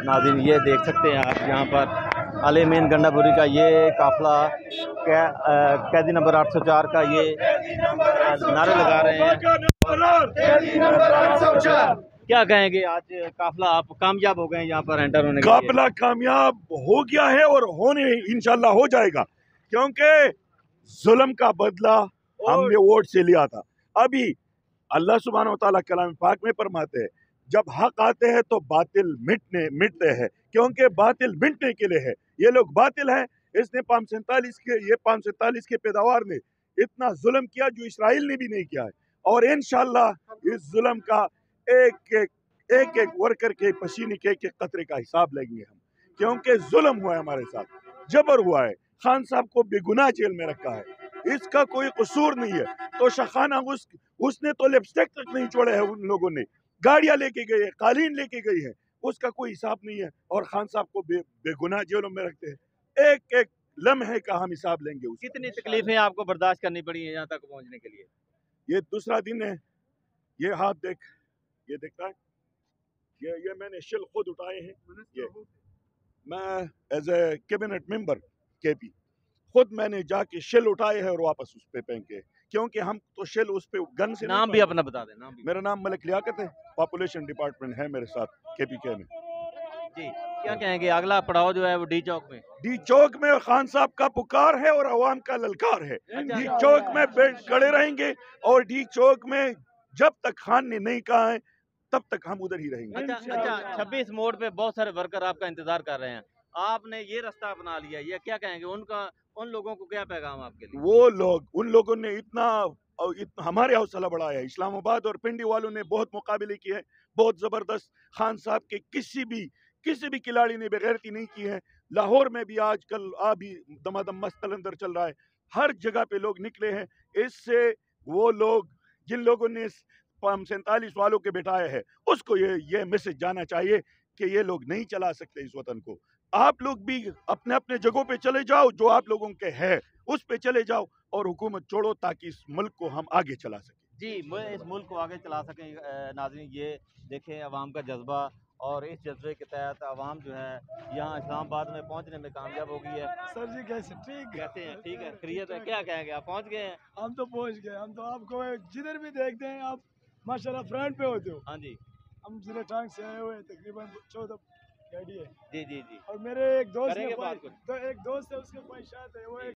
ناظرین یہ دیکھ سکتے ہیں آپ یہاں پر عالمین گنڈا کا یہ قافلہ قیدی نمبر 804 کا یہ نعرے لگا رہے ہیں. کیا کہیں گے آج قافلہ آپ کامیاب ہو گئے ہیں یہاں پر انٹر ہونے کے لیے؟ قافلہ کامیاب ہو گیا ہے اور ہونے انشاءاللہ ہو جائے گا، کیونکہ ظلم کا بدلہ ہم نے ووٹ سے لیا تھا. ابھی اللہ سبحانہ وتعالیٰ کلام پاک میں فرماتے ہیں جب حق آتے ہیں تو باطل مٹتے ہیں، کیونکہ باطل مٹنے کے لیے ہے. یہ لوگ باطل ہیں. اس نے 547 کے پیداوار نے اتنا ظلم کیا جو اسرائیل نے بھی نہیں کیا ہے، اور انشاءاللہ اس ظلم کا ایک ایک ورکر کے پسینے کے ایک قطرے کا حساب لیں گے ہم، کیونکہ ظلم ہوا ہے ہمارے ساتھ، جبر ہوا ہے. خان صاحب کو بے گناہ جیل میں رکھا ہے، اس کا کوئی قصور نہیں ہے. تو شاخانہ اس نے تو لپسٹک تک نہیں چھوڑے ہیں. ان لوگوں نے گاڑیاں لے کے گئے، قالین لے کے گئی ہے، اس کا کوئی حساب نہیں ہے. اور خان صاحب کو بے گناہ جیلوں میں رکھتے ہیں. ایک ایک لمحے کا ہم حساب لیں گے. کتنی تکلیفیں آپ کو برداشت کرنی پڑی ہیں یہاں تک پہنچنے کے لیے؟ یہ دوسرا دن ہے. یہ ہاتھ دیکھ، یہ دیکھتا ہے، یہ میں نے شل خود اٹھائے ہیں. میں ایز اے کیبنٹ ممبر کے پی خود میں نے جا کے شل اٹھائے ہیں اور واپس اس پہ پھینکے، کیونکہ ہم تو شل اس پہ گن سے. نام بھی اپنا بتا دیں. میرا نام ملک لیاقت ہے، پاپولیشن ڈپارٹمنٹ ہے میرے ساتھ کے پی کے میں. جی کیا کہیں گے اگلا پڑاؤ جو ہے وہ ڈی چوک میں؟ ڈی چوک میں خان صاحب کا پکار ہے اور عوام کا للکار ہے. ڈی چوک میں کھڑے رہیں گے، اور ڈی چوک میں جب تک خان نے نہیں کہا ہے تب تک ہم ادھر ہی رہیں گے. اچھا 26 موڑ پہ بہت سارے ورکر آپ کا انتظار کر رہے ہیں، آپ نے یہ راستہ اپنا لیا، یہ کیا کہیں گے ان لوگوں کو کیا پیغام آپ کے لیے؟ وہ لوگ، ان لوگوں نے اتنا ہمارے حوصلہ بڑھایا ہے. اسلام آباد اور پنڈی والوں نے بہت مقابلے کیے ہیں، بہت زبردست. خان صاحب کے کسی بھی کھلاڑی نے بغیرتی نہیں کی ہے. لاہور میں بھی آج کل ابھی دمادم مست قلندر چل رہا ہے. ہر جگہ پہ لوگ نکلے ہیں. اس سے وہ لوگ جن لوگوں نے 47 والوں کے بٹھائے ہیں اس کو یہ میسج جانا چاہیے کہ یہ لوگ نہیں چلا سکتے اس وطن کو. آپ لوگ بھی اپنے اپنے جگہوں پہ چلے جاؤ، جو آپ لوگوں کے ہے اس پہ چلے جاؤ اور حکومت چھوڑو تاکہ اس ملک کو ہم آگے چلا سکیں. جی اس ملک کو آگے چلا سکیں. ناظرین یہ دیکھیں عوام کا جذبہ، اور اس جذبے کے تحت عوام جو ہے یہاں اسلام آباد میں پہنچنے میں کامیاب ہو گئی ہے. سر جی کیسے کہتے ہیں ٹھیک ہے، خیریت ہے، کیا کہیں گے آپ پہنچ گئے ہیں؟ ہم تو پہنچ گئے. ہم تو آپ کو جدھر بھی دیکھتے ہیں آپ ماشاءاللہ فرنٹ پہ ہوتے ہو. ہاں جی. ہم ضلع ٹانگ سے آئے ہوئے، تقریباً 14 گاڑی ہے. جی جی جی اور میرے ایک دوست کریں نے گے بات کچھ. تو ایک دوست ہے، اس کے خواہشات ہے، وہ